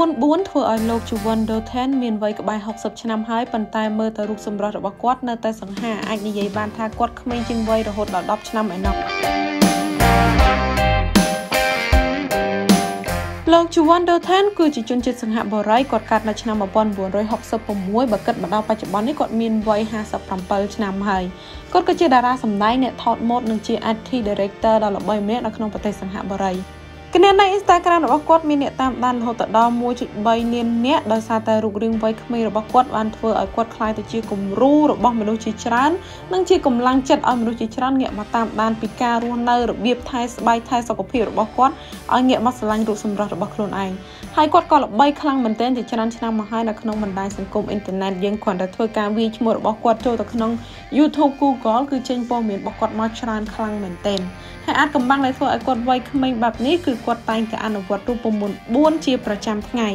មុន4ធ្វើឲ្យលោក Chuando មានវ័យក្បែរ60ឆ្នាំហើយប៉ុន្តែមើលទៅរូបសម្រស់របស់គាត់នៅតែសង្ហាអាចនិយាយបានថាគាត់ក្មេងជាងវ័យរហូតដល់10ឆ្នាំឯណោះលោក Chuando គឺជាជនជាតិសិង្ហបុរីគាត់កើតនៅឆ្នាំ1966បើគិតមកដល់បច្ចុប្បន្ននេះគាត់មានវ័យ57ឆ្នាំហើយគាត់ក៏ជាតារាសម្ដែងអ្នកថតម៉ូដនិងជា IT Director ដ៏ល្បីម្នាក់នៅក្នុងប្រទេសសិង្ហបុរីគណនី Instagram របស់គាត់មានអ្នកតាមដានរហូតដល់ 1.3 លាននាក់ដោយសារតែរូបរាងវ័យក្មេងរបស់គាត់បានធ្វើឲ្យគាត់ក្លាយទៅជាគំរូរបស់មនុស្សជាច្រើននិងជាកម្លាំងចិត្តឲ្យមនុស្សជាច្រើនងាកមកតាមដានពីការរស់នៅរបៀបថែស្បែកថែសុខភាពរបស់គាត់ឲ្យងាកមកស្រឡាញ់រូបសម្រស់របស់ខ្លួនឯងហើយគាត់ក៏ល្បីខ្លាំងមែនទែនជាច្រើនឆ្នាំមកហើយនៅក្នុងបណ្ដាញសង្គមអ៊ីនធឺណិតយើងគ្រាន់តែធ្វើការវាយឈ្មោះរបស់គាត់ចូលទៅក្នុង YouTube Google គឺចេញព័ត៌មានរបស់គាត់មកច្រើនខ្លាំងមែនទែនហើយអាចកំបាំងដែលធ្វើឲ្យគាត់វ័យក្មេងបែបនេះគឺគាត់តែងតែអនុវត្តរូបមន្ត4ជាប្រចាំថ្ងៃ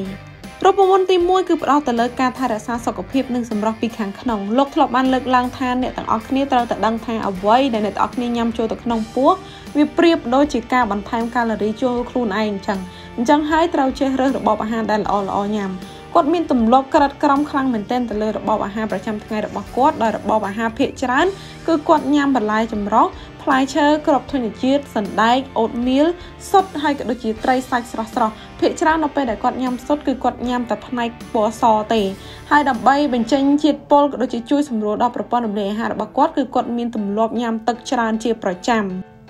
រូបមន្តទី1គឺផ្ដោតទៅលើការថែរក្សាសុខភាពនិងសម្រស់ពីខាងក្នុងលោកធ្លាប់បានលើកឡើងថាអ្នកទាំងអស់គ្នាត្រូវតែដឹងថាអ្វីដែលអ្នកទាំងអស់គ្នាញ៉ាំចូលទៅក្នុងពោះវាប្រៀបដូចជាការបន្ថែមកាឡូរីចូលខ្លួនឯងអញ្ចឹងហើយត្រូវចេះរើសរបបអាហារដែលល្អញ៉ាំគាត់មានទម្លាប់ក្រិតក្រមខ្លាំងមែនទែនទៅលើរបបអាហារប្រចាំថ្ងៃរបស់គាត់ដោយរបបអាហារភាគច្រើនគឺគាត់ញ៉ាំបន្លែចម្រុះផ្លែឈើគ្រាប់ធញ្ញជាតិសណ្ដែកអូតមៀលសុទ្ធហើយក៏ដូចជាត្រីសាច់ស្រស់ភាគច្រើននៅពេលដែលគាត់ញ៉ាំសុទ្ធគឺគាត់ញ៉ាំតែផ្នែកពណ៌សទេហើយដើម្បីបញ្ចេញជាតិពុលក៏ដូចជាជួយសម្រួលដល់ប្រព័ន្ធរំលាយអាហាររបស់គាត់គឺគាត់មានទម្លាប់ញ៉ាំទឹកច្រើនជាប្រចាំ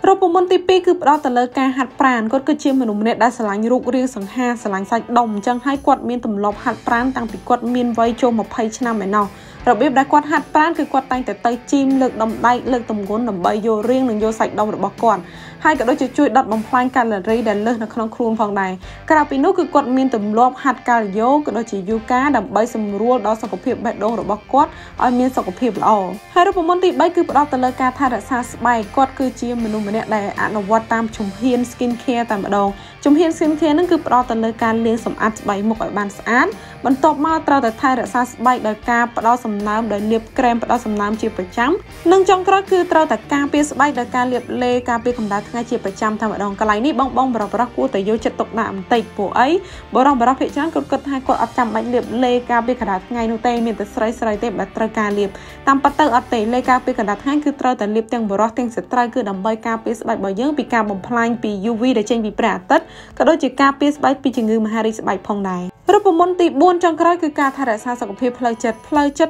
រូបមន្តទី2គឺផ្ដោតទៅលើការហាត់ប្រាណគាត់គឺជាមនុស្សម្នាក់ដែលស្រឡាញ់រូបរាងសង្ហាស្រឡាញ់សាច់ដុំអញ្ចឹងហើយគាត់មានទម្លាប់ហាត់ប្រាណតាំងពីគាត់មានវ័យចូល20ឆ្នាំឯណោះរបៀបដែលគាត់ហាត់ប្រាណគឺគាត់តែងតែទៅជីមលើកដុំដែកលើកទម្ងន់ដើម្បីយករាងនិងយកសាច់ដុំរបស់គាត់ហើយក៏ដូចជាជួយដុតបំផ្លាញកាឡូរីដែលលើសនៅក្នុងខ្លួនផងដែរក្រៅពីនោះគឺគាត់មានទម្លាប់ហាត់កាល់យ៉ូក៏ដូចជាយូហ្គាដើម្បីសម្រួលដល់សុខភាពបេះដូងរបស់គាត់ឲ្យមានសុខភាពល្អហើយរូបមន្តទី3គឺផ្ដោតទៅលើការថែរក្សាស្បែកគាត់គឺជាមនុស្សម្នាក់ដែលអនុវត្តតាមជំហាន skin care តែម្ដងជំហាន skin care ហ្នឹងគឺផ្ដោតទៅលើការលាងសម្អាតស្បែកមុខឲ្យបានស្អាតបន្ទាប់មកត្រូវតែថែរក្សាស្បែកដោយការផ្ដោតសំណើមដោយលាបក្រែមផ្ដោតសំណើមជាប្រចាំនិងចុងក្រោយគឺត្រូវតែការពារស្បែកដោយការលាបឡេការពារកម្ដៅថ្ងៃជាប្រចាំតែម្ដងកន្លែងនេះបងប្រុសគួរតែយកចិត្តទុកដាក់បន្តិចព្រោះអីបរិសុទ្ធភាគច្រើនគាត់គិតថាគាត់អត់ចាំបាច់លាបឡេការពារកម្ដៅថ្ងៃនោះទេមានតែស្រីទេដែលត្រូវការលាបតាមពិតទៅអត់ទេឡេការពារកម្ដៅថ្ងៃគឺត្រូវតែលាបទាំងបរិសុទ្ធទាំងស្ត្រីគឺដើម្បីការពារស្បែករបស់យើងពីការបំផ្លាញពី UV ដែលចេញពីព្រះអាទិត្យក៏ដូចជាការពារស្បែកពីជំងឺមហារីកស្បែកផងដែររូបមន្តទី4ចុងក្រោយគឺការថែរក្សាសុខភាពផ្លូវចិត្ត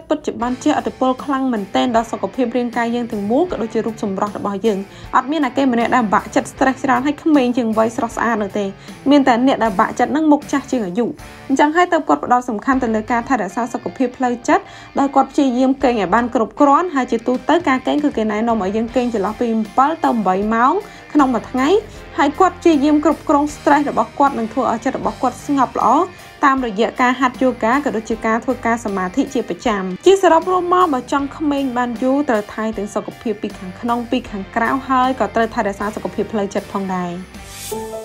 ពិតជាបានជះឥទ្ធិពលខ្លាំងមែនទែនដល់សុខភាពរាងកាយយើងទាំងមូលក៏ដូចជារូបសម្រស់របស់យើងអត់មានតែគេម្នាក់ដែលបាក់ចិត្ត stress ច្រើនហើយក្មេងជាងវ័យស្រស់ស្អាតនោះទេមានតែអ្នកដែលបាក់ចិត្តនឹងមុខចាស់ជាងអាយុអញ្ចឹងហើយទៅគាត់ផ្ដោតសំខាន់ទៅលើការថែរក្សាសុខភាពផ្លូវចិត្តដោយគាត់ព្យាយាមគេងឲ្យបានគ្រប់គ្រាន់ហើយជាទូទៅការគេងគឺគេណែនាំឲ្យយើងគេងចន្លោះពី7ទៅ8ម៉ោងក្នុងមួយថ្ងៃហើយគាត់ព្យាយាមគ្រប់គ្រង stress របស់គាត់និងធ្វើឲ្យចិត្តរបស់គាត់ស្ងប់ល្អតាមរយៈការហាត់យូហ្គាក៏ដូចជាការធ្វើការសមាធិជាប្រចាំជាសរុបរួមមកបើចង់ក្មេងបានយូរត្រូវថែទាំងសុខភាពពីខាងក្នុងពីខាងក្រៅហើយក៏ត្រូវថែរក្សាសុខភាពផ្លូវចិត្តផងដែរ